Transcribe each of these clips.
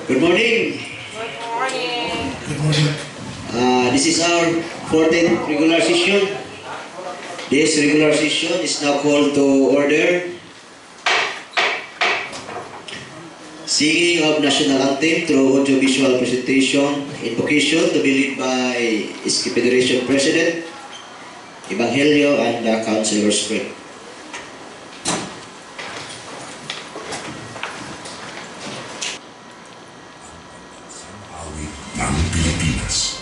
Good morning. Good morning. Good morning. This is our 14th regular session. This regular session is now called to order. Singing of National Anthem through audiovisual presentation, invocation to be led by SK Federation President, Evangelio, and the Councilors Spread. Awit ng Pilipinas.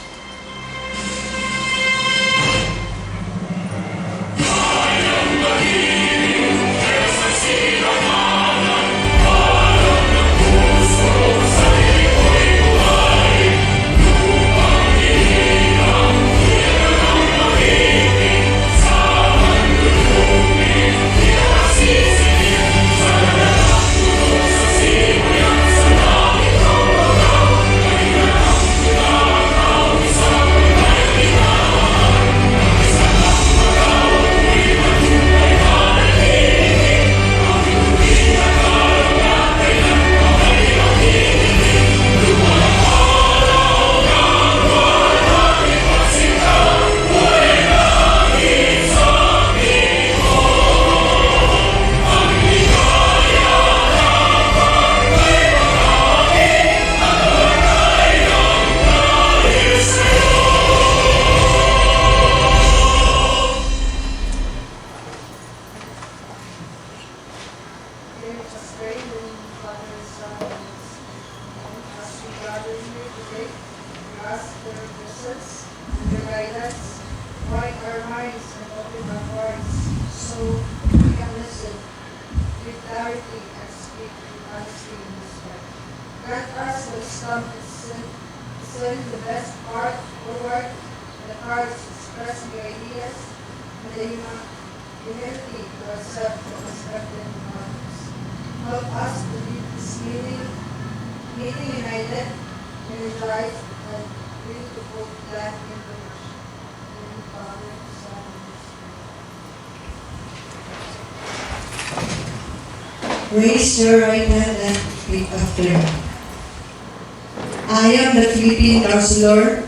Quiet our minds and open our hearts so we can listen with clarity and speak with honesty in respect. Grant us wisdom to send the best part forward, the hearts expressing the ideas, and the humility to accept the unexpected others. Help us to lead this meeting united, energized, and ready to put life into Raise your right hand and repeat after me. I am the Philippine Councilor,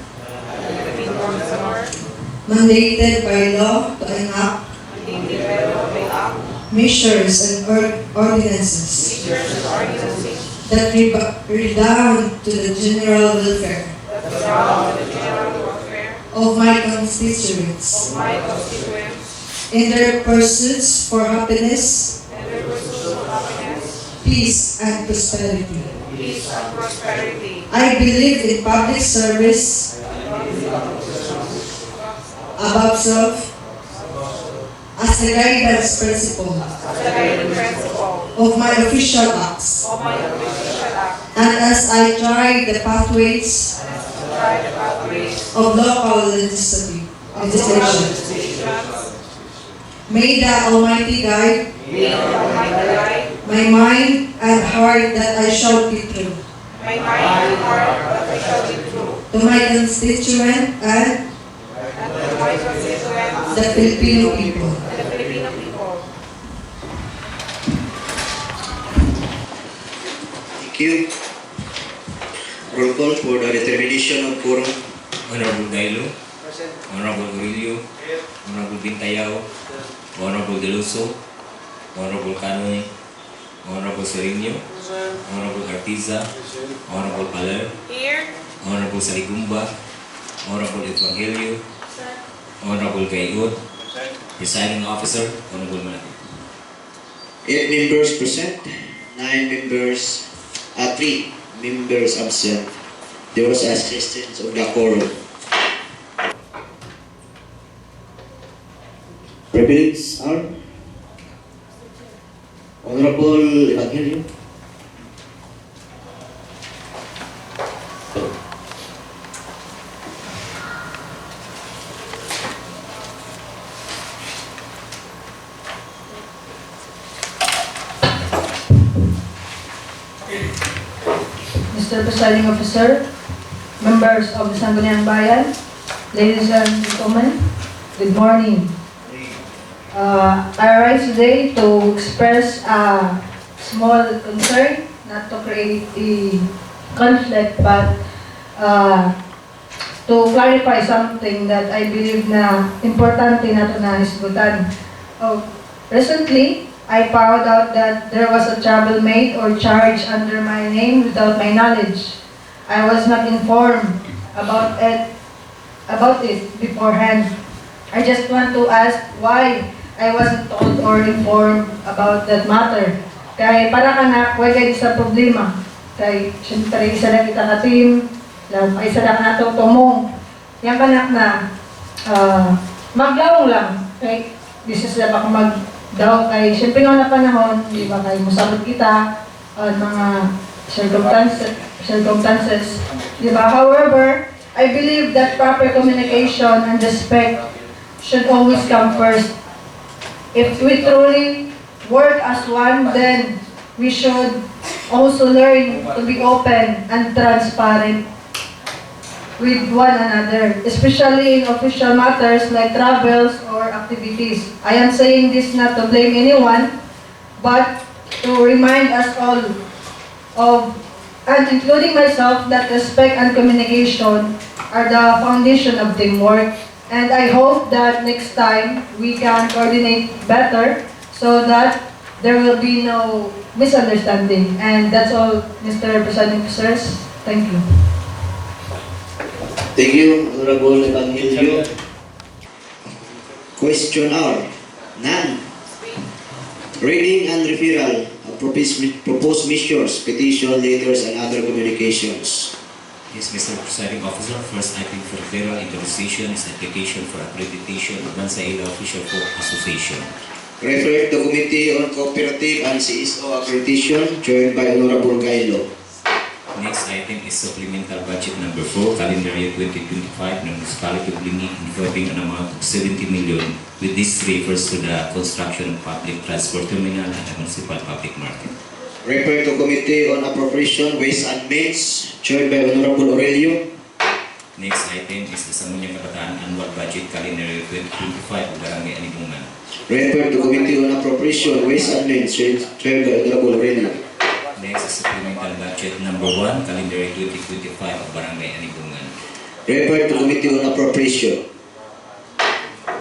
mandated by law to enact measures and ordinances that redound to the general welfare of my constituents in their pursuits for happiness, peace and prosperity. I believe in public service above self as the guidance principle of my official acts, and as I try the pathways of local legislation. May the Almighty guide my mind and heart that I shall be true to my constituent and the Filipino people. Thank you. Roll call for the determination of quorum. Honorable Gailo, Honorable Murillo, Honorable Bintayao, Honorable Deluso, Honorable Canoy, Honorable Serino, Honorable Artiza, Honorable Paler, Here. Honorable Saligumba, Honorable Evangelio, Honorable Gayod, Presiding Officer, Honorable Malaki. 8 members present, 3 members absent. There was assistance of the quorum. Presidents are Honorable Evangelio, Mr. Presiding Officer, members of the Sangguniang Bayan, ladies and gentlemen, good morning. I rise today to express a small concern, not to create a conflict, but to clarify something that I believe na importante na ito na hisgutan. Recently, I found out that there was a trouble made or charge under my name without my knowledge. I was not informed about it beforehand. I just want to ask why I wasn't told or informed about that matter. Kay para ka na, huwag kayo sa problema. Kay siyempre isa lang kita ka team, isa lang na ito tumong. Yan kanak na maglawang lang. Kay business na baka magdaw kay siyempre nga na panahon, di ba kay musabot kita mga circumstances. Di ba? However, I believe that proper communication and respect should always come first. If we truly work as one, then we should also learn to be open and transparent with one another, especially in official matters like travels or activities. I am saying this not to blame anyone, but to remind us all of, and including myself, that respect and communication are the foundation of teamwork. And I hope that next time we can coordinate better so that there will be no misunderstanding. And that's all, Mr. Presiding Officers. Thank you. Thank you, Honorable Evangelio. Question R. None. Reading and referral of proposed measures, petition, letters, and other communications. Yes, Mr. Presiding Officer, first item for referral into decision is application for accreditation of Bansaila Official Folk Association. Referred to Committee on Cooperative and CSO Accreditation, chaired by Honorable Gailo. Next item is supplemental budget number 4, calendar year 2025, ng Municipality of Lingi, involving an amount of 70 million. With this refers to the construction of public transport terminal at the municipal public market. Referred to Committee on Appropriation, Ways and Means, chaired by Honorable Aurelio. Next item is the Sangguniang Kabataan Annual Budget Calendar Year 2025 of Barangay Anibungan. Referred to Committee on Appropriation, Ways and Means, chaired by Honorable Aurelio. Next is supplemental budget number 1, calendar year 2025 of Barangay Anibungan. Referred to Committee on Appropriation.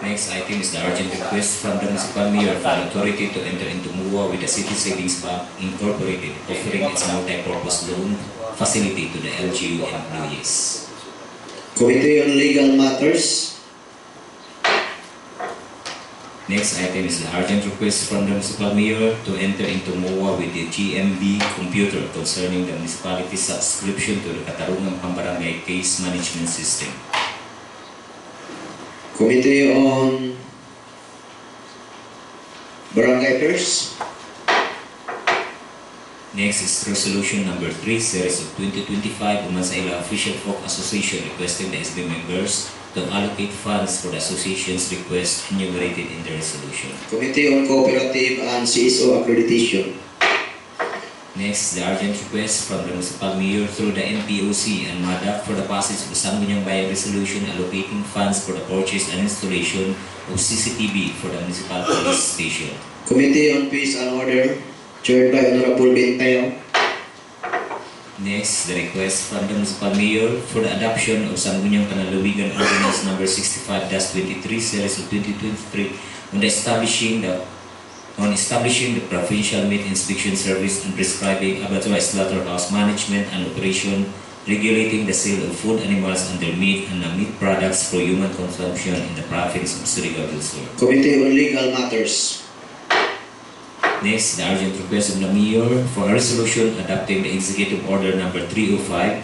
Next item is the urgent request from the municipal mayor for the authority to enter into MUA with the City Savings Bank Incorporated, offering its multi-purpose loan facility to the LGU employees. Committee on Legal Matters. Next item is the urgent request from the municipal mayor to enter into MUA with the GMB computer concerning the municipality's subscription to the Katarungan Pambarangay Case Management System. Committee on Barangay Affairs. Next is resolution number 3, series of 2025 of Bansaila Official Folk Association requesting the SB members to allocate funds for the association's request enumerated in the resolution. Committee on Cooperative and CSO Accreditation. Next, the urgent request from the municipal mayor through the NPOC and MADAC for the passage of the Sangguniang Bayan resolution allocating funds for the purchase and installation of CCTV for the municipal police station. Committee on Peace and Order, chaired by Honorable Bentayo. Next, the request from the municipal mayor for the adoption of Sangguniang Panalawigan Ordinance number 65-23 series of 2023 on establishing the provincial meat inspection service and prescribing abattoir slaughterhouse management and operation, regulating the sale of food animals under meat and meat products for human consumption in the province of Surigao del Sur. Committee on Legal Matters. Next, the urgent request of the mayor for a resolution adopting the executive order number 305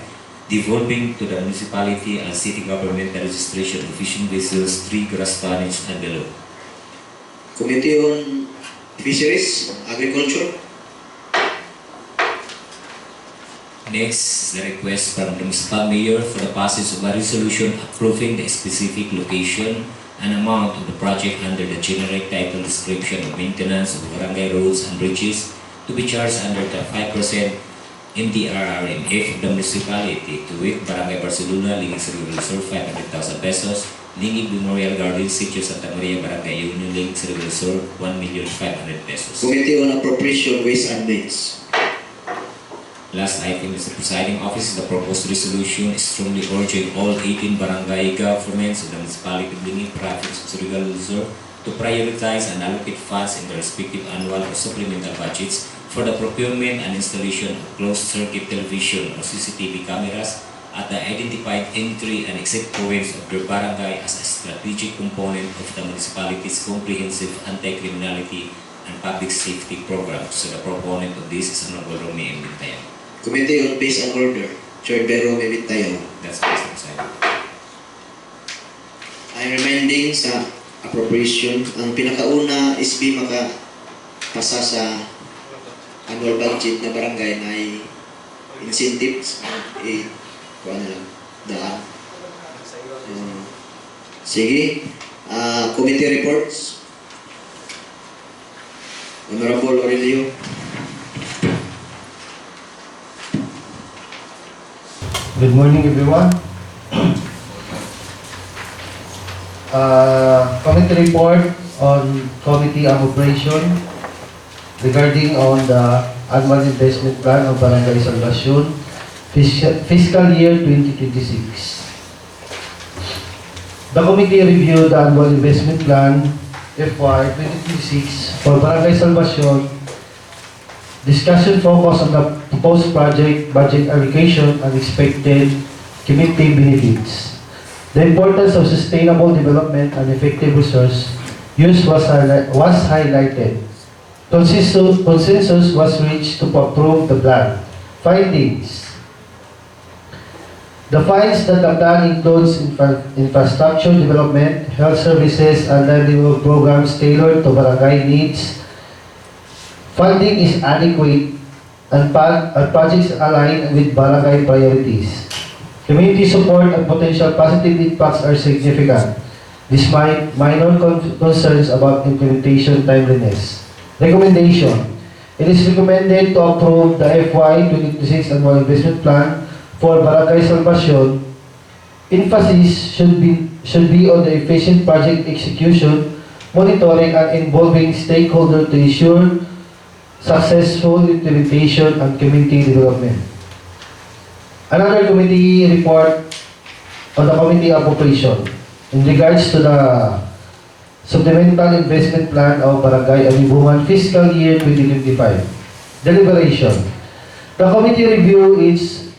devolving to the municipality and city government the registration of fishing vessels, 3 grass tonnage and below. Committee on Fisheries, Agriculture. Next, the request from the municipal mayor for the passage of a resolution approving the specific location and amount of the project under the generic title description of maintenance of barangay roads and bridges to be charged under the 5% MDRRMF of the municipality, to wit Barangay Barcelona, Lingi Surigao del Sur, 500,000 pesos, Lingi Memorial Garden, Sitio Santa Maria, Barangay Union, Lingi Surigao del Sur, 1,500,000 pesos. Committee on Appropriation, Ways and Means. Last item is the presiding office. The proposed resolution is strongly urging all 18 barangay governments of the municipality of Lingid Province of Surigao del Sur to prioritize and allocate funds in their respective annual or supplemental budgets for the procurement and installation of closed-circuit television or CCTV cameras at the identified entry and exit points of their barangay as a strategic component of the municipality's comprehensive anti-criminality and public safety program. So the proponent of this is Honorable Romy M. Bintayan. Committee on Peace and Order, Chair Bero Mebitayaw. That's based on side. I'm reminding sa appropriation, ang pinakauna SB makapasa sa annual budget na barangay na ay incentives, kuha na lang, daan. Sige, committee reports. Honorable Aurelio. Good morning, everyone. Committee report on Committee on Operation regarding on the annual investment plan of Barangay Salvacion fiscal year 2026. The committee reviewed the annual investment plan FY 2026 for Barangay Salvacion. Discussion focused on the proposed project, budget allocation, and expected community benefits. The importance of sustainable development and effective resource use was highlighted. Consensus was reached to approve the plan. Findings. The finds that the plan includes infrastructure development, health services, and livelihood programs tailored to barangay needs. Funding is adequate and projects aligned with barangay priorities. Community support and potential positive impacts are significant, despite minor concerns about implementation timeliness. Recommendation. It is recommended to approve the FY 2026 Annual Investment Plan for Barangay Salvacion. Emphasis should be on the efficient project execution, monitoring, and involving stakeholders to ensure successful implementation and community development. Another committee report on the Committee of Operation in regards to the Supplemental Investment Plan of Barangay Alibungan Fiscal Year 2025. Deliberation. The committee review its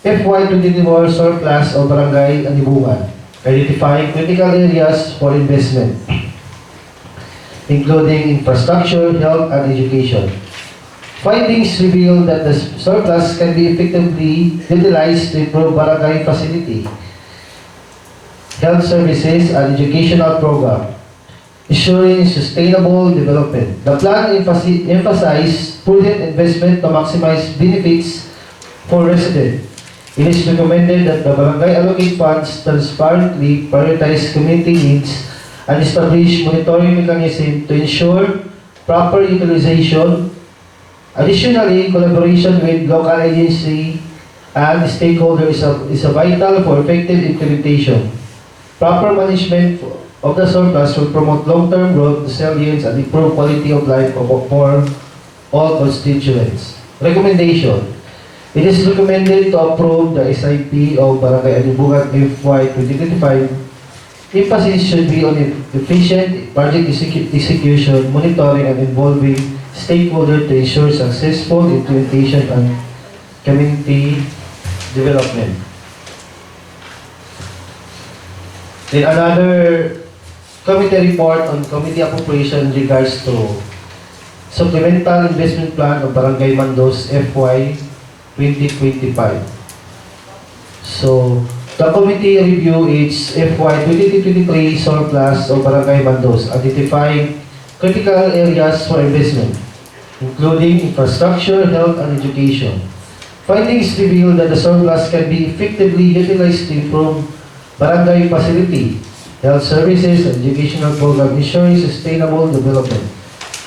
FY 2024 surplus of Barangay Alibungan, identifying critical areas for investment, including infrastructure, health, and education. Findings reveal that the surplus can be effectively utilized to improve barangay facility, health services, and educational program, ensuring sustainable development. The plan emphasizes prudent investment to maximize benefits for residents. It is recommended that the barangay allocate funds transparently, prioritize community needs, and establish monitoring mechanism to ensure proper utilization. Additionally, collaboration with local agency and stakeholders is a vital for effective implementation. Proper management of the surplus will promote long-term growth, resilience, and improve quality of life for all constituents. Recommendation. It is recommended to approve the SIP of Barangay Alibungan FY 2025. Emphasis should be on efficient project execution, monitoring, and involving stakeholders to ensure successful implementation and community development. Then another committee report on Committee of Operation in regards to Supplemental Investment Plan of Barangay Mandos FY 2025. So, the committee review its FY 2023 surplus of Barangay Mandos, identifying critical areas for investment, including infrastructure, health, and education. Findings reveal that the surplus can be effectively utilized to improve barangay facility, health services, and educational program, ensuring sustainable development.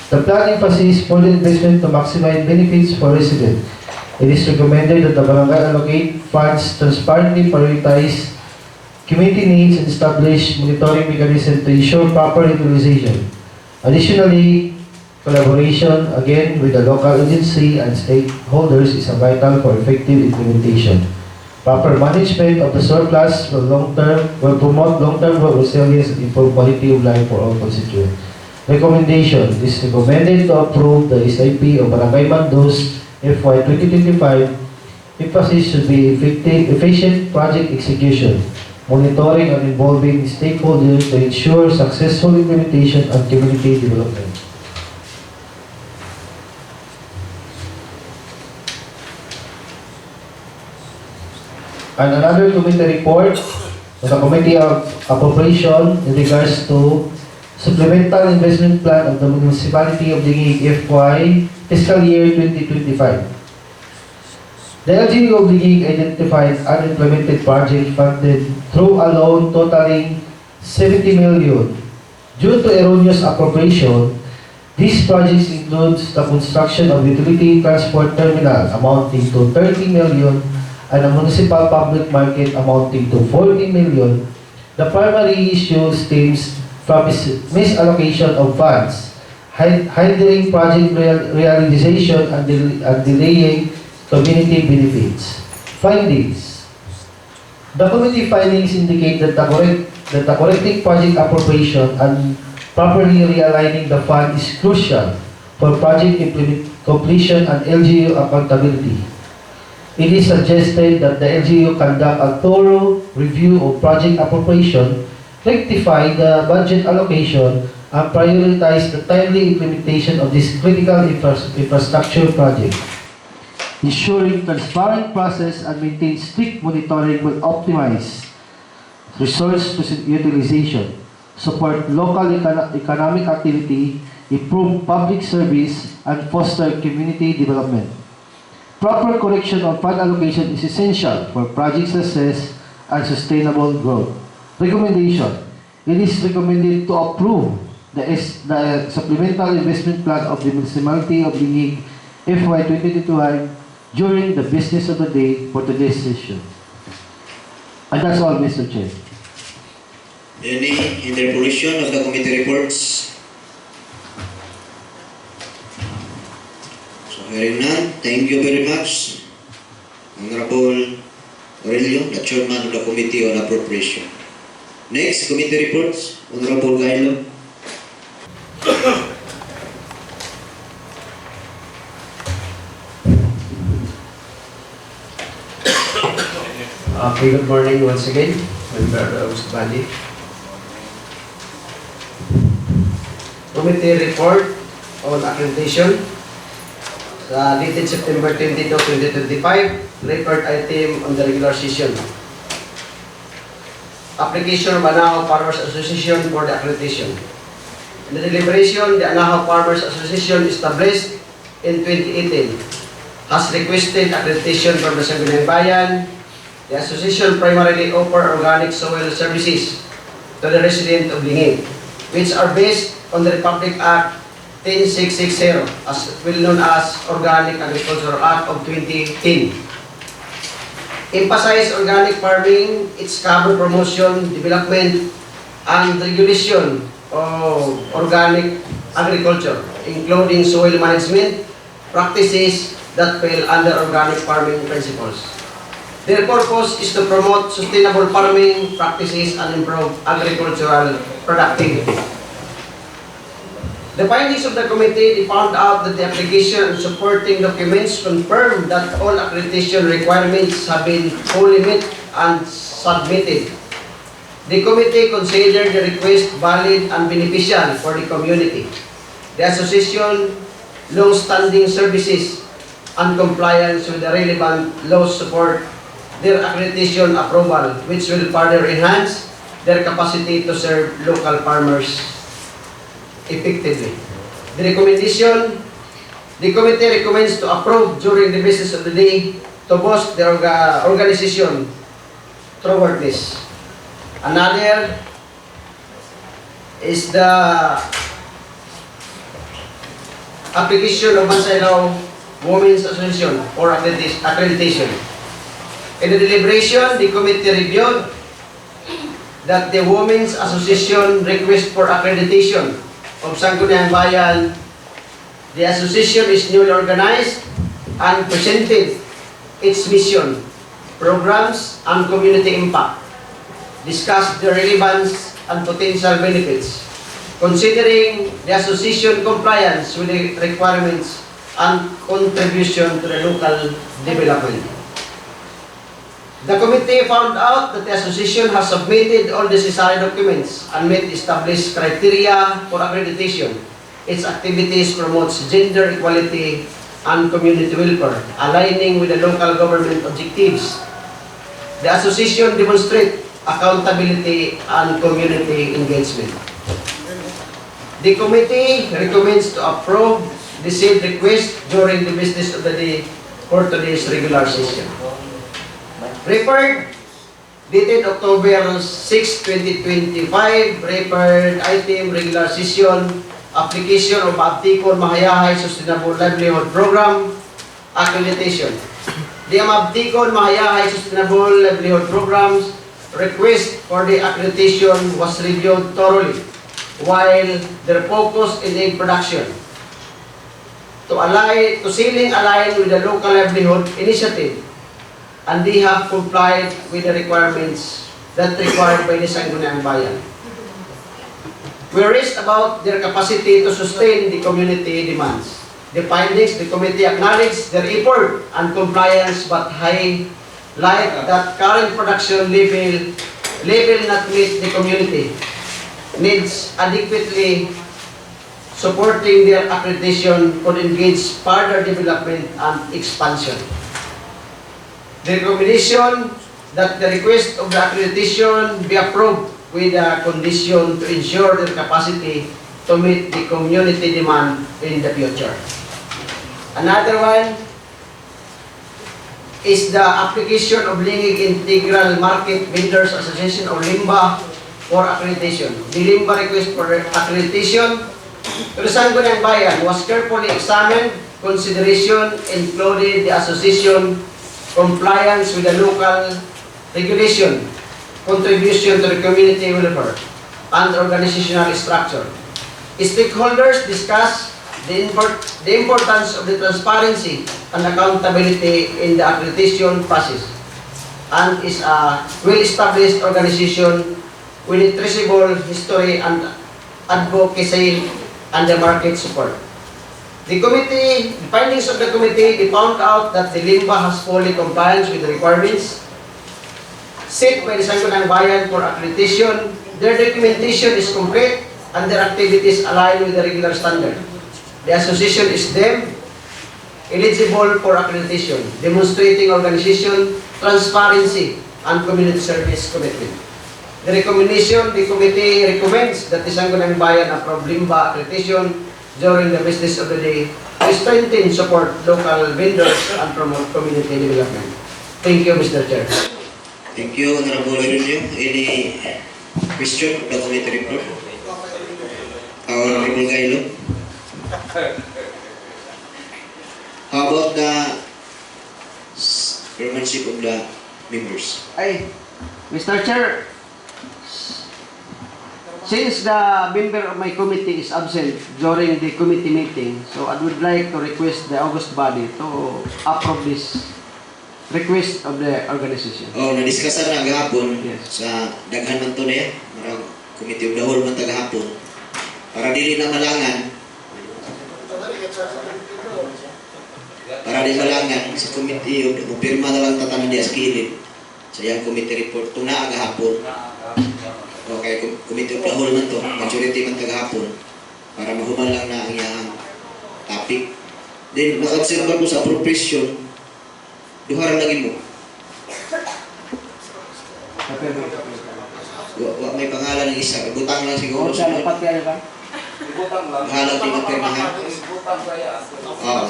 The plan emphasizes prudent investment to maximize benefits for residents. It is recommended that the barangay allocate funds transparently, prioritize community needs, and establish monitoring mechanisms to ensure proper utilization. Additionally, collaboration, again, with the local agency and stakeholders is vital for effective implementation. Proper management of the surplus will promote long-term growth, resilience, and improve quality of life for all constituents. Recommendation: it is recommended to approve the SIP of Barangay Mandos FY 2025. Emphasis should be efficient project execution, monitoring and involving stakeholders to ensure successful implementation and community development. And another committee report of the Committee of Appropriation in regards to Supplemental Investment Plan of the Municipality of Lingi FY Fiscal Year 2025. The LGU of Lingi identified unimplemented projects funded through a loan totaling 70 million. Due to erroneous appropriation, these projects include the construction of utility transport terminal amounting to 30 million and a municipal public market amounting to 40 million. The primary issue stems from misallocation of funds, hindering project realization and delaying community benefits. Findings: the committee findings indicate that the correcting project appropriation and properly realigning the fund is crucial for project completion and LGU accountability. It is suggested that the LGU conduct a thorough review of project appropriation, rectify the budget allocation, and prioritize the timely implementation of this critical infrastructure project. Ensuring transparent process and maintain strict monitoring will optimize resource utilization, support local economic activity, improve public service, and foster community development. Proper correction of fund allocation is essential for project success and sustainable growth. Recommendation: it is recommended to approve the Supplemental Investment Plan of the Municipality of Lingi FY 2025 during the business of the day for today's session. And that's all, Mr. Chair. Any interpolation of the committee reports? So hearing none, thank you very much, Honorable Aurelio, the Chairman of the Committee on Appropriation. Next, committee reports, Honorable Gailo. Okay, good morning once again, Member Bali. Committee report on accreditation dated September 22, 2025, record item on the regular session. Application of Anahaw Farmers Association for the accreditation. In the deliberation, the Anahaw Farmers Association established in 2018 has requested accreditation from the Sangguniang Bayan. The association primarily offer organic soil services to the residents of Lingi, which are based on the Republic Act 10660, as well known as Organic Agricultural Act of 2010. Emphasize organic farming, its cover promotion, development, and regulation of organic agriculture, including soil management practices that fall under organic farming principles. Their purpose is to promote sustainable farming practices and improve agricultural productivity. The findings of the committee, they found out that the application and supporting documents confirm that all accreditation requirements have been fully met and submitted. The committee considered the request valid and beneficial for the community. The association long-standing services and compliance with the relevant laws support their accreditation approval, which will further enhance their capacity to serve local farmers effectively. The recommendation: the committee recommends to approve during the business of the day to boost the organization toward this. Another is the application of Mansaylaw Women's Association for accreditation. In the deliberation, the committee reviewed that the Women's Association request for accreditation of Sangguniang Bayan The association is newly organized and presented its mission, programs, and community impact. Discussed the relevance and potential benefits, considering the association compliance with the requirements and contribution to the local development. The committee found out that the association has submitted all necessary documents and met established criteria for accreditation. Its activities promotes gender equality and community welfare, aligning with the local government objectives. The association demonstrates accountability and community engagement. The committee recommends to approve the said request during the business of the day for today's regular session. Referred, dated October 6, 2025, referred item regular session, application of Abticon Mahayahay Sustainable Livelihood Program, accreditation. The Abticon Mahayahay Sustainable Livelihood Programs request for the accreditation was reviewed thoroughly, while their focus in egg production to ceiling align with the local livelihood initiative, and they have complied with the requirements that required by the Sangguniang Bayan. We raised about their capacity to sustain the community demands. The findings, the committee acknowledged their effort and compliance, but highlight that current production level not meet the community needs adequately. Supporting their accreditation could engage further development and expansion. The recommendation that the request of the accreditation be approved with a condition to ensure their capacity to meet the community demand in the future. Another one is the application of Lingig Integral Market Vendors Association or LIMBA for accreditation. The LIMBA request for accreditation to the Sangguniang Bayan was carefully examined. Consideration included the association compliance with the local regulation, contribution to the community welfare, and organizational structure. Stakeholders discussed the importance of the transparency and accountability in the accreditation process, and is a well-established organization with a traceable history and advocacy and the market support. The findings of the committee, they found out that the LIMBA has fully compliance with the requirements set by the Sangguniang Bayan for accreditation. Their documentation is complete and their activities align with the regular standard. The association is deemed eligible for accreditation, demonstrating organization, transparency, and community service commitment. The committee recommends that the Sangguniang Bayan approve LIMBA accreditation during the business of the day to strengthen support local vendors and promote community development. Thank you, Mr. Chair. Thank you, Honorable Aurelio. Any question of the committee report? Honorable Gailo? How about the chairmanship of the members? Mr. Chair, since the member of my committee is absent during the committee meeting, so I would like to request the August body to approve this request of the organization. Oh, na-discussan na gahapon Yes. sa daghan man to niya, marang committee of the whole man tagahapon. Para dili na malangan. Para di malangan si committee of the pirma na lang tatanan diya sa kilid. Sa iyang committee report tuna agahapon. Okay, committee of the whole man to, majority man tagahapon. Para mahuman lang na ang iyang topic. Then naka-observe ko sa appropriation. Duharan lagi mo. May pangalan ng isa. Butang lang siguro. Halang din ang pirmahan. Oo.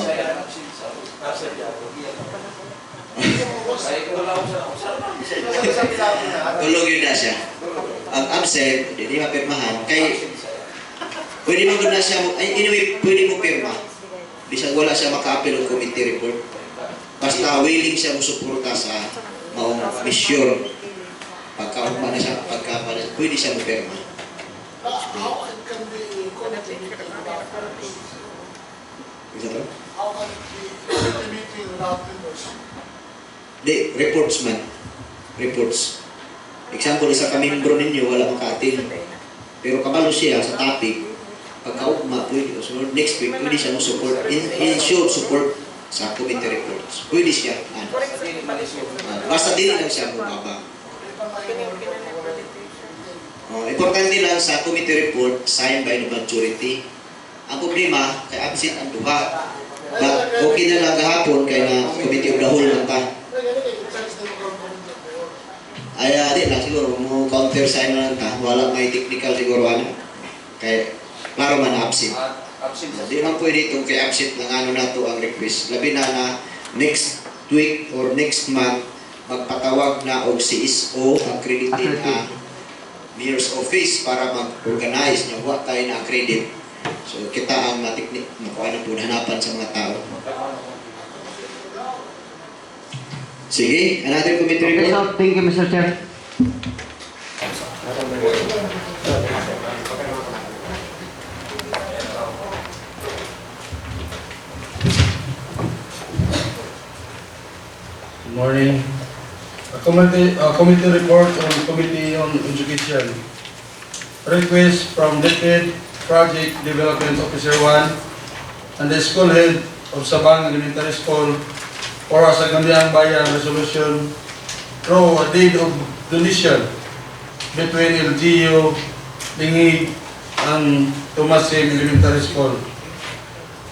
Tulog yun na siya. Ang absent, hindi mapirmahan. Kay, pwede mo na siya, anyway, pwede mo pirma. Bisag wala siya maka-appeal ng committee report. Basta willing siya musuporta sa maong mission. Pagkaumpa na siya, pwede siya mapirma. Isa to? How can it be a meeting without members? Di, reports man. Reports. Example, isa ka membro ninyo, wala makatin. Pero kabalo siya sa topic, pagkaugma, pwede. So, next week, pwede siya mo support. In short, support sa committee reports. Pwede siya. Basta din lang siya bumaba. Importante lang sa committee report, signed by the majority. Ang problema, kay absent ang duha. But okay na lang gahapon, kaya na committee of the whole lang ta. Ay, di lang siguro, mo counter sign na lang ta. Wala may technical siguro ano. Kaya, klaro man na absent. Di lang pwede itong kay absent ng ano na to ang request. Labi na next week or next month, magpatawag na og CSO, accredited na mayor's office para mag-organize niya. Huwag tayo na accredit. So, kita ang matiknik, makuha na po hanapan sa mga tao. Sige, another committee Okay, report. so thank you, Mr. Chair. Good morning. A committee report on Committee on Education. Request from DepEd Project Development Officer 1 and the school head of Sabang Elementary School for a Sagandiang Bayan resolution through a deed of donation between LGU, Lingig, and Tomas M. Elementary School.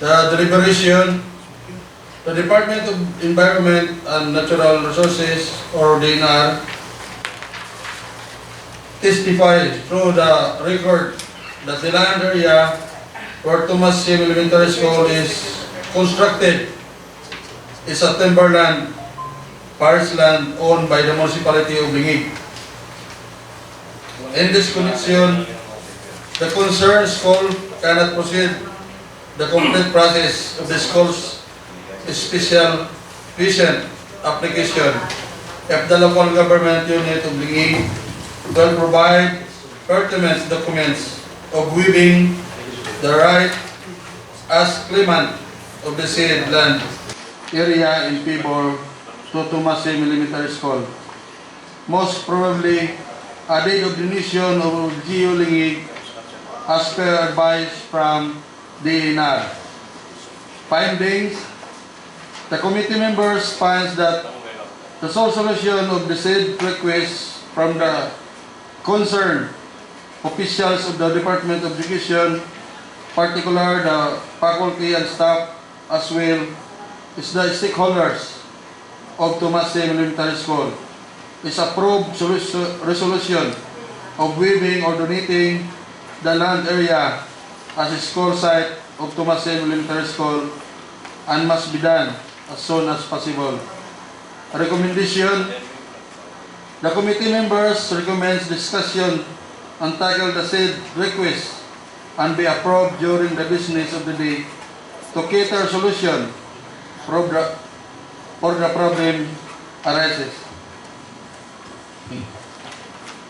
The deliberation, the Department of Environment and Natural Resources, or DNR, testified through the record that the land area where Tomas M. Elementary School is constructed is a timberland, forest land owned by the municipality of Lingig. In this connection, the concerned school cannot proceed the complete process of the school's special vision application if the local government unit of Lingig will provide pertinent documents of waiving the right as claimant of the said land area in favor to Tomas M. Elementary School. Most probably, a deed of donation of Geo Lingig as per advice from DNR. Findings: the committee members finds that the sole solution of the said request from the concerned officials of the Department of Education, particular the faculty and staff as well, is the stakeholders of Tomas M. Elementary School is approved resolution of waiving or donating the land area as a school site of Tomas M. Elementary School and must be done as soon as possible. Recommendation: the committee members recommends discussion and tackle the said request and be approved during the business of the day to cater solution for the problem arises.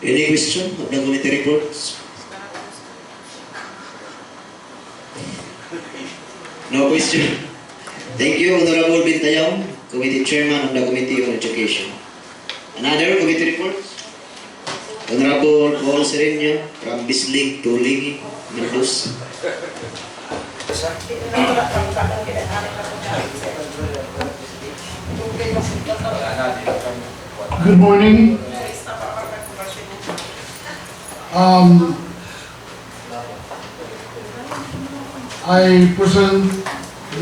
Any question of the committee reports? No question. Thank you, Honorable Bintayong, Committee Chairman of the Committee on Education. Another committee report? Honorable Paul Sereno from Bislig to Lingig, Mendoza. Good morning. I present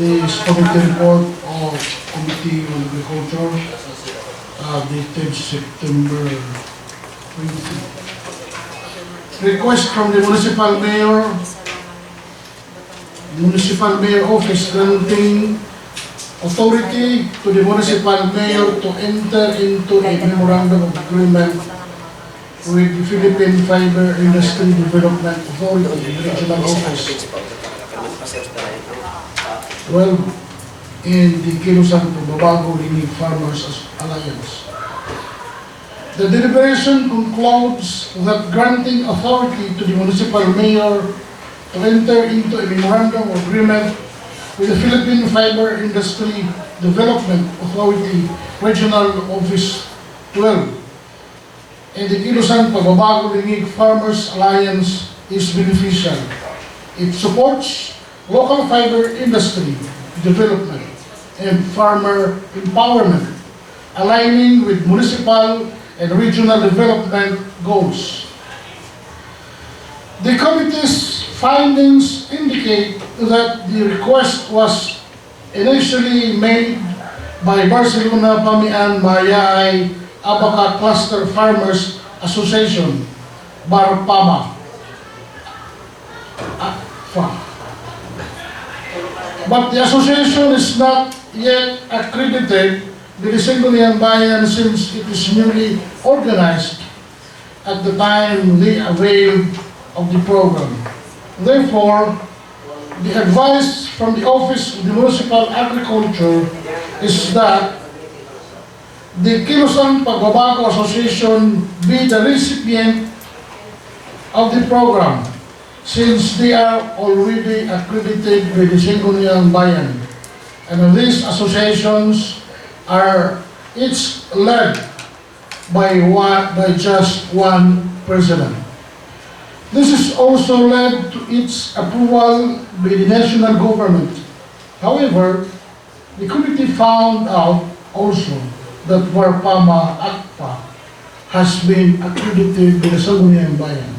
this committee report of Committee on Agriculture, dated September 20. Request from the Municipal Mayor Office granting authority to the Municipal Mayor to enter into a memorandum of agreement with the Philippine Fiber Industry Development Authority Regional Office 12 in the Kilusan Babago Lingig Farmers Alliance. The deliberation concludes that granting authority to the municipal mayor to enter into a memorandum of agreement with the Philippine Fiber Industry Development Authority Regional Office 12 and the Kilusan Pagbabago Lingig Farmers Alliance is beneficial. It supports local fiber industry development and farmer empowerment, aligning with municipal and regional development goals. The committee's findings indicate that the request was initially made by Barcelona Pamian Mayay Abaca Cluster Farmers Association, BARPAMA. But the association is not yet accredited with the Sangguniang Bayan since it is newly organized at the time they availed of the program. Therefore, the advice from the Office of the Municipal Agriculture is that the Kilusan Pagbabago Association be the recipient of the program since they are already accredited with the Sangguniang Bayan. And these associations are each led by just one president. This is also led to its approval by the national government. However, the committee found out also that BARPAMA ACPA has been accredited by the Sangguniang Bayan.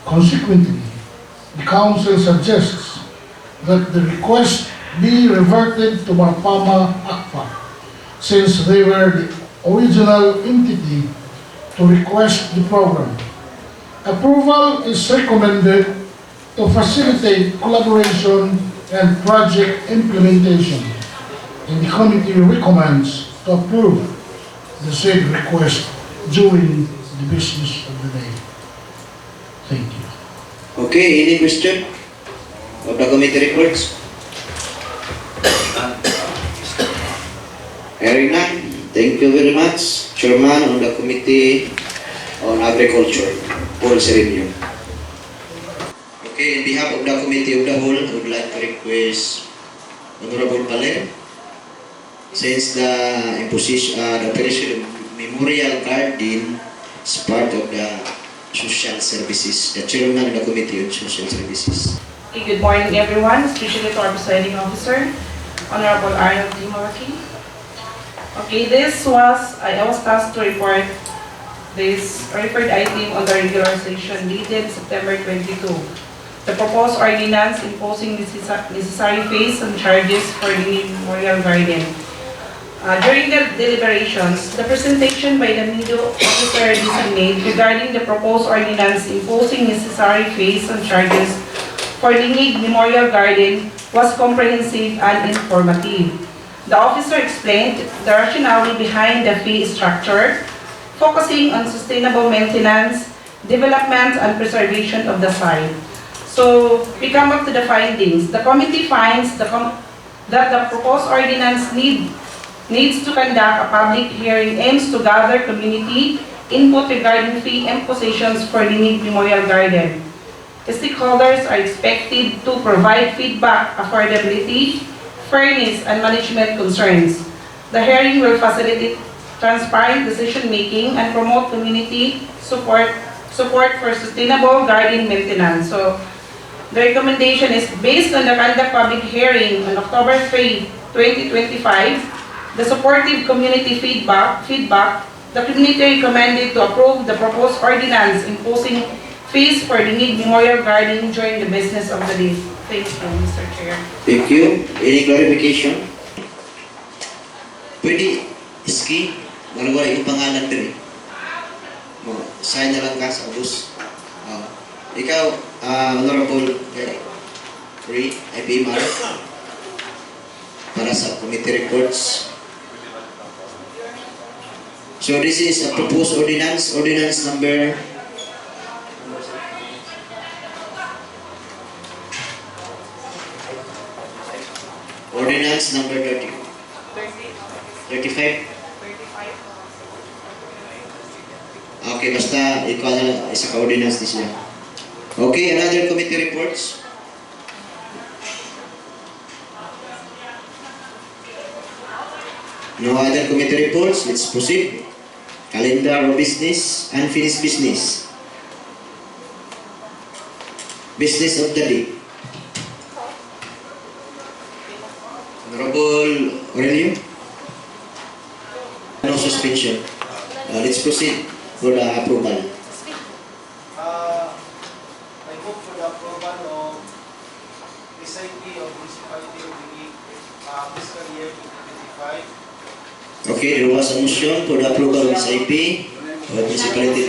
Consequently, the Council suggests that the request be reverted to BARPAMA ACPA since they were the original entity to request the program. Approval is recommended to facilitate collaboration and project implementation, and the committee recommends to approve the said request during the business of the day. Thank you. Okay, any question of the committee reports? Hearing none, thank you very much, Chairman on the Committee on Agriculture, Paul Sereno. Okay, on behalf of the Committee of the Whole, I would like to request Honorable Paler, since the imposition, the operation of Memorial Garden is part of the Social Services, the Chairman of the Committee on Social Services. Okay, good morning everyone, especially to our presiding officer, Honorable Arnold T. Malaki. Okay, I was tasked to report this referred item on the regular session dated September 22. The proposed ordinance imposing necessary fees and charges for the Memorial Garden. During the deliberations, the presentation by the media officer designate regarding the proposed ordinance imposing necessary fees and charges for Lingig Memorial Garden was comprehensive and informative. The officer explained the rationale behind the fee structure, focusing on sustainable maintenance, development, and preservation of the site. So, we come up to the findings. The committee finds that the proposed ordinance needs to conduct a public hearing aims to gather community input regarding fee impositions for Lingig Memorial Garden. The stakeholders are expected to provide feedback, affordability, fairness, and management concerns. The hearing will facilitate transparent decision-making and promote community support for sustainable garden maintenance. So, the recommendation is based on the conduct public hearing on October 3, 2025, the supportive community feedback, the committee recommended to approve the proposed ordinance imposing fees for Lingig Memorial Garden during the business of the day. Thank you, Mr. Chair. Thank you. Any clarification? Pwede, Iski, wala yung pangalan din eh. Sign na lang ka sa bus. Ikaw, Honorable Ray, IPMR, para sa committee reports. So this is a proposed ordinance, ordinance number ordinance number 35. Okay, basta ikaw na isa ka ordinance din siya. Okay, another committee reports. No other committee reports. Let's proceed. Calendar of business, unfinished business. Business of the day. Honorable Aurelio. No suspension. Let's proceed for the approval. I hope for the approval of SIP of municipality of the fiscal year 2025. Okay, there was a motion for the approval of SIP of Municipality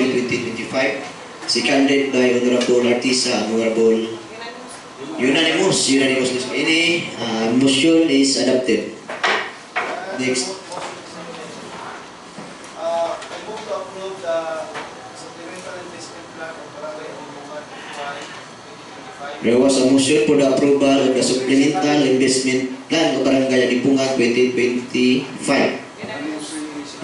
2025, seconded by Honorable Artisa and Honorable unanimous. Any motion is adopted. Next. I move to approve the supplemental investment plan of Barangay Alimungan 2025. There was a motion for the approval of the supplemental investment plan of Barangay Alipungan 2025.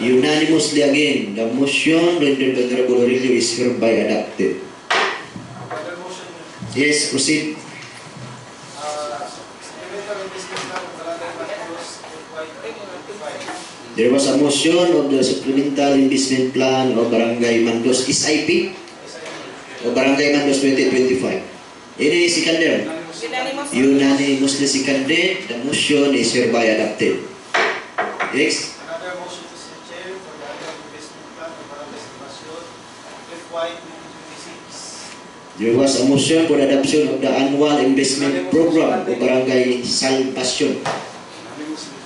Unanimously again, the motion rendered by Honorable Aurelio is hereby adopted. Other motion, Yes, proceed. supplemental investment plan of Barangay Matos 2025. There was a motion of the supplemental investment plan of Barangay Mandos SIP of Barangay Mandos 2025. Any seconder? Unanimously seconded, the motion is hereby adopted. Next. Another motion to Mr. Chair for the annual investment plan of Barangay Salvacion FY 2026. There was a motion for the adoption of the annual investment program of Barangay Salvacion.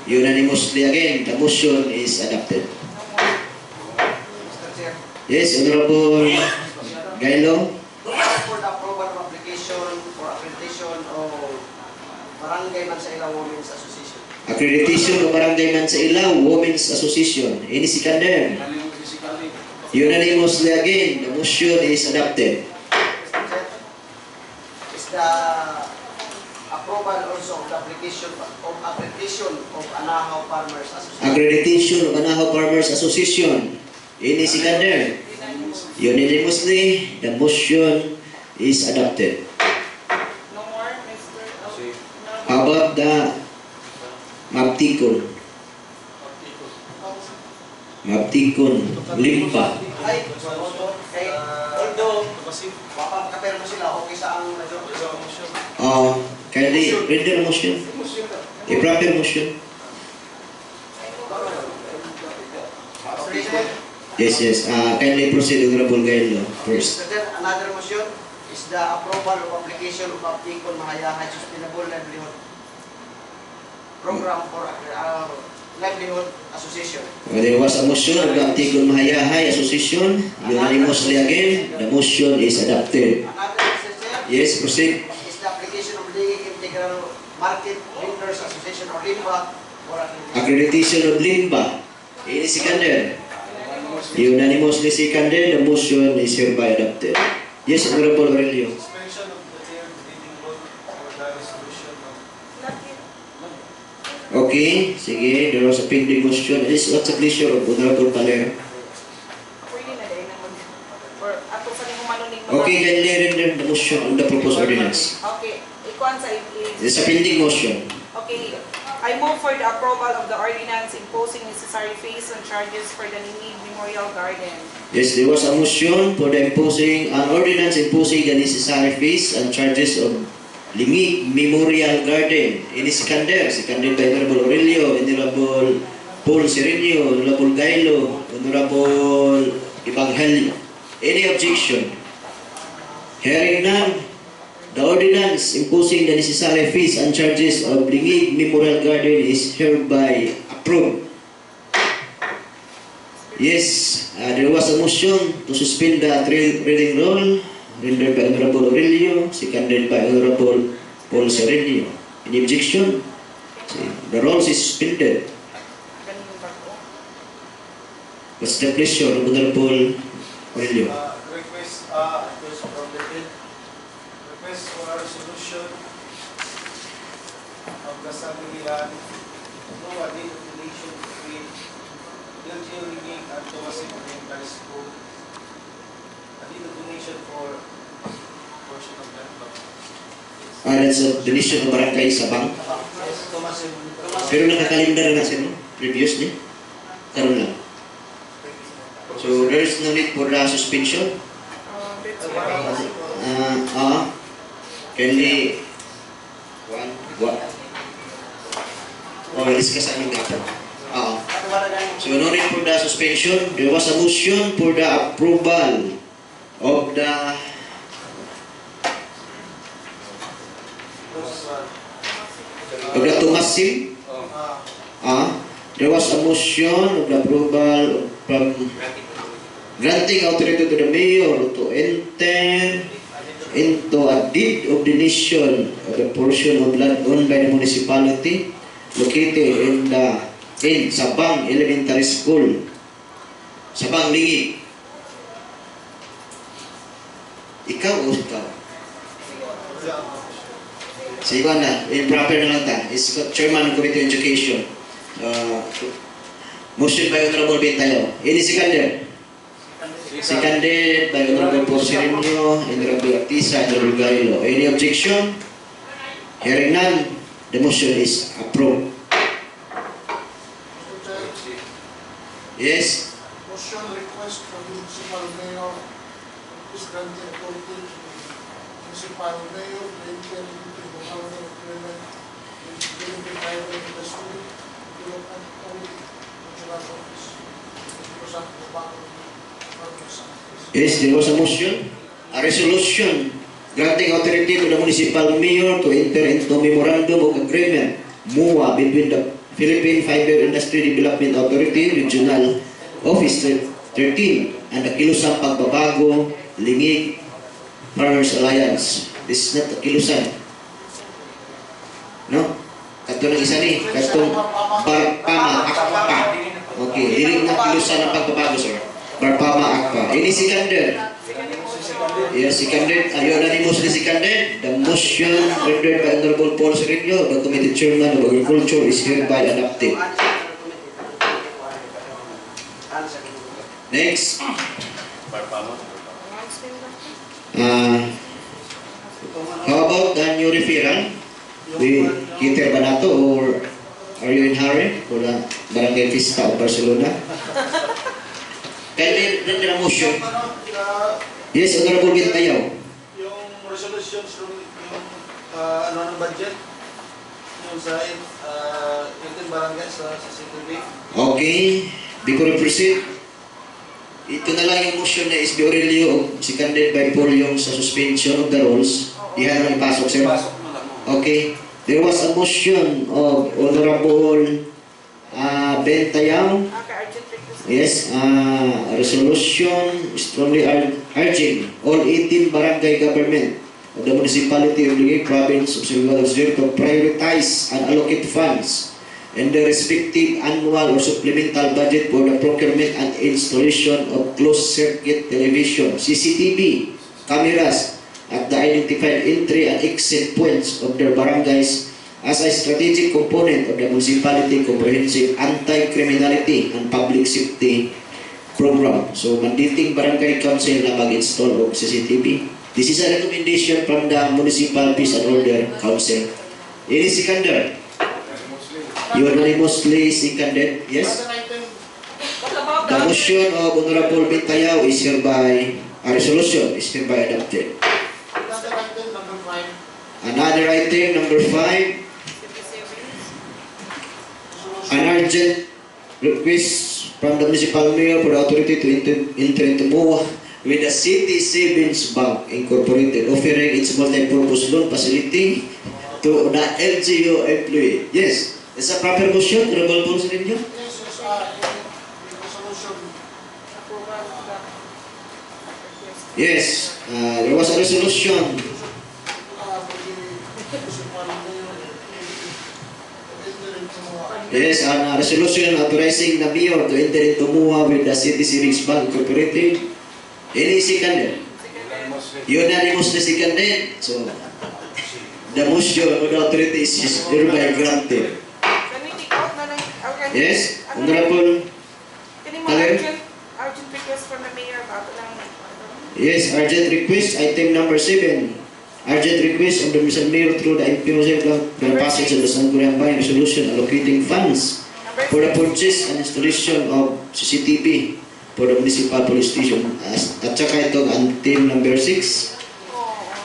Unanimously again, the motion is adopted. Mr. Chair, Yes, Honorable Gailo. for the approval of application for accreditation of Barangay Mansaila Women's Association. Accreditation of Barangay Mansaila Women's Association. Any seconder? Unanimously again, the motion is adopted. Mr. Chair, is the approval also of the application of accreditation of Anahaw Farmers Association. Accreditation of Anahaw Farmers Association. Any seconder? Unanimously, the motion is adopted. No more, Mr. How about the Mabtikon? Mabtikon, Limpa. Ay, kay although mapapakapirma sila, okay sa ang motion. Kindly render a motion. A proper motion. Yes, yes. Kindly proceed, Honorable Gailo, first. Mr. Chair, another motion is the approval of application of Apticon Mahayahay Sustainable Livelihood Program for Livelihood Association. There was a motion of the Antigone Mahayahay Association. Unanimously again, the motion is adopted. Another, Mr. Chair, Yes, proceed. is the application of the Integral Market Vendors Association or LIMBA for accreditation. Accreditation of Limba. Any seconder? Unanimously seconded, the motion is hereby adopted. Yes, Honorable Aurelio. Suspension of the chair reading rule for the resolution of Okay, sige, there was a pending motion. What's the pleasure of Honorable Palero? Pwede na din naman. Or ato sa nimo manunig. Okay, kindly render the motion on the proposed ordinance. Okay, ikuan sa It's a pending motion. Okay, I move for the approval of the ordinance imposing necessary fees and charges for the Ninig Memorial Garden. Yes, there was a motion for the imposing an ordinance imposing the necessary fees and charges of Limig Memorial Garden. Any seconder? Seconded by Honorable Aurelio, Honorable Paul Sereno, Honorable Gailo, Honorable Evangelio. Any objection? Hearing none, the ordinance imposing the necessary fees and charges of Limig Memorial Garden is hereby approved. Yes, there was a motion to suspend the reading rule, rendered by Honorable Aurelio, seconded by Honorable Paul Sereno. Any objection? The rules is suspended. Ganun ba ko? What's the pleasure of Honorable Aurelio? request from the bill. Request for a resolution of the Sanggunian no additional donation between LGU Limig and Tomasig Elementary School. Additional donation for portion of that block. That's a donation of Barangay Sabang. Yes, Tomasig. Pero nakakalendar na siya, no? Previously. Karoon lang. So there's no need for the suspension. Can what? Oh, discuss ano nga po. So no need for the suspension. There was a motion for the approval of the Tumasim. There was a motion of the approval from granting authority to the mayor to enter into a deed of donation of the portion of land owned by the municipality located in Sabang Elementary School, Sabang Lingi. Ikaw o ikaw? Sige na, improper na lang ta. Is Chairman of Committee on Education. Motion by Honorable Bentayo. Ini seconded. Seconded by Honorable Porcirinio, Honorable Artisa, Honorable Gailo. Any objection? Hearing none, the motion is approved. Yes? Motion request from the municipal mayor is granted authority to the municipal mayor to enter into the memorandum of agreement with the private industry development authority, regional office, because of the back of the Yes, there was a motion. A resolution granting authority to the municipal mayor to enter into memorandum of agreement MOA between the Philippine Fiber Industry Development Authority Regional Office 13 and the Kilusang Pagbabago Lingig Farmers Alliance. This is not the Kilusan. No? Kato ng isa ni, katong Barpama Akpa. Okay, dili na Kilusan ng Pagbabago, sir. Barpama Akpa. Ini seconded. Yes, seconded. Unanimously seconded. The motion rendered by Honorable Paul Sereno, the Committee Chairman of Agriculture, is hereby adopted. Next. How about the new referral? Kita ba na to or are you in hurry for the Barangay Fiesta of Barcelona? Kaya render a motion. Yes, Honorable Bentayo. Yung resolutions yung ng budget yung sa yung barangay sa CCTV. Okay, before we proceed, ito na lang yung motion na SB Aurelio, seconded by Paul yung sa suspension of the rules. Iyan lang ipasok, sir. Okay, there was a motion of Honorable Bentayo. Yes, a resolution strongly urging all 18 barangay government of the municipality of Lingig province of Surigao to prioritize and allocate funds in the respective annual or supplemental budget for the procurement and installation of closed-circuit television, CCTV, cameras at the identified entry and exit points of their barangays as a strategic component of the municipality comprehensive anti-criminality and public safety program. So, mandating barangay council na mag-install of CCTV. This is a recommendation from the Municipal Peace and Order Council. It is seconded. Unanimously seconded. Yes? The motion of Honorable Bentayo is hereby, a resolution is hereby adopted. Another item, number 5. An urgent request from the municipal mayor for the authority to enter into MOA with the City Savings Bank Incorporated, offering its multi-purpose loan facility to the LGU employee. Yes, it's a proper motion, Honorable Paul Sereno. Yes, there was a resolution. Yes, a resolution authorizing the mayor to enter into MOA with the City Savings Bank Incorporated. Any seconded? Unanimously seconded. So, the motion of the authority is hereby granted. Yes, Honorable Taler? Urgent request from the mayor about Yes, urgent request, item number 7. Urgent request of the Mr. Mayor through the implementation of the passage of the Sangguniang Bayan resolution allocating funds for the purchase and installation of CCTV for the municipal police station. At saka itong item number 6.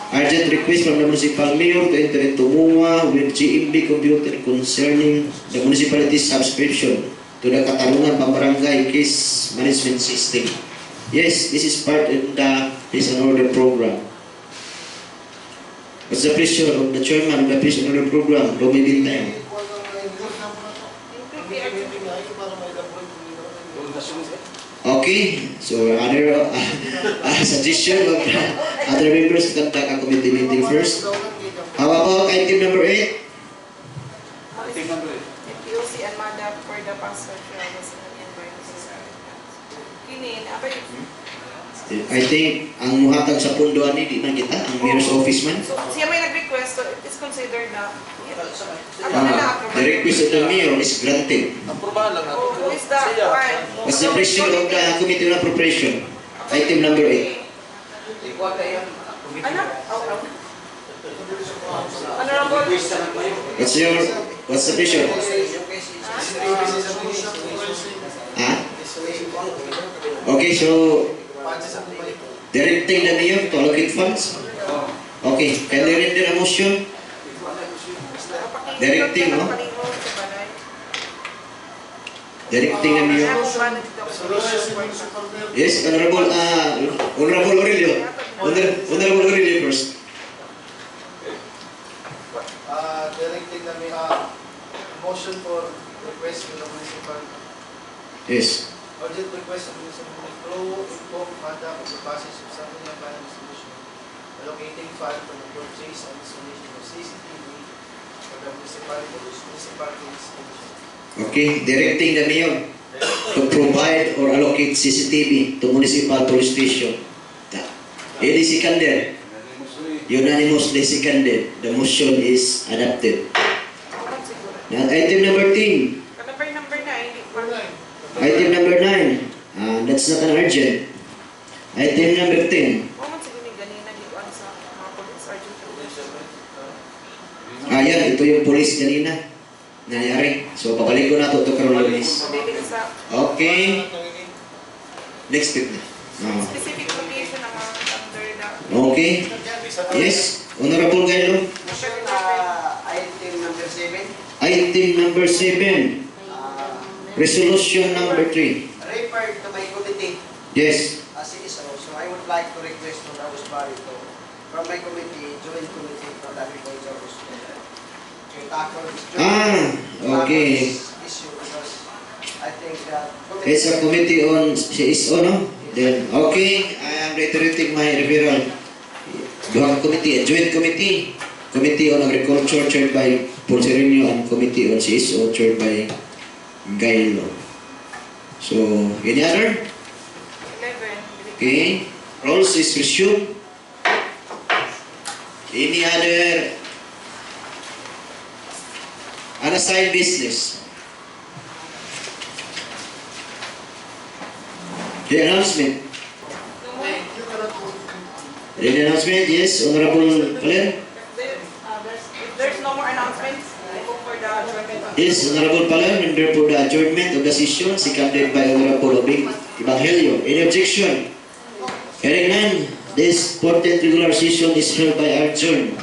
Urgent request from the municipal mayor to enter into MOA with GMB computer concerning the municipality's subscription to the Katarungan Pambarangay Case Management System. Yes, this is part of the Peace and Order program. What's the pleasure of the chairman of the Peace and Order program, Romy Bintang? Okay, so other suggestion of other members to conduct a committee meeting first. How about item number 8? Item number 8. POC and MADAP for the past social environmental. Kini, abay. I think ang muhatag sa pundoan ni di na kita, ang mayor's office man. So, siya may nag-request, so it is considered na. Ano na na-approve? The request of the mayor is granted. Aprobahan lang natin. Oh, who is that? Why? What's the pleasure of the committee on appropriation? Item number 8. Ano? Honorable. What's the pleasure? Ah? Okay, so directing the mayor to allocate funds? Okay, can they render a motion? Directing, no? Directing the mayor. Yes, Honorable Aurelio. Honorable Aurelio first. Directing na may motion for request from the municipal. Yes. Urgent request of the municipal to inform MADAP of the passage of something of plan resolution allocating fund for the purchase and installation of CCTV for the municipalities. Okay, directing the mayor to provide or allocate CCTV to municipal police station. It is seconded. Unanimously seconded. The motion is adopted. Now, item number 10. Number 9. Item number 9. That's not an urgent. Item number 10. Yan, ito yung police kanina. Nangyari. So, babalik ko na ito karoon lunes. Okay. Next step na. Specific location naman under the... Okay. Yes. Honorable Gailo. Item number 7. Item number 7. Resolution number 3. Refer to my committee Yes. as CSO. So I would like to request to Ramos Barito from my committee, joint committee for the agriculture to tackle Okay. this issue because I think that It's a committee on CSO, no? Then, okay. I am reiterating my referral. Duhang committee, a joint committee. Committee on Agriculture chaired by Paul Sereno and Committee on CSO chaired by Gailo. So, any other? 11. Okay. Roles is resumed. Any other unassigned business? The announcement. The announcement, yes, Honorable Paler. If there's no more announcements, I go for the adjournment. Yes, Honorable Paler, member for the adjournment of the session, seconded by Honorable Obing Evangelio. Any objection? Hearing none, this 14th regular session is hereby adjourned.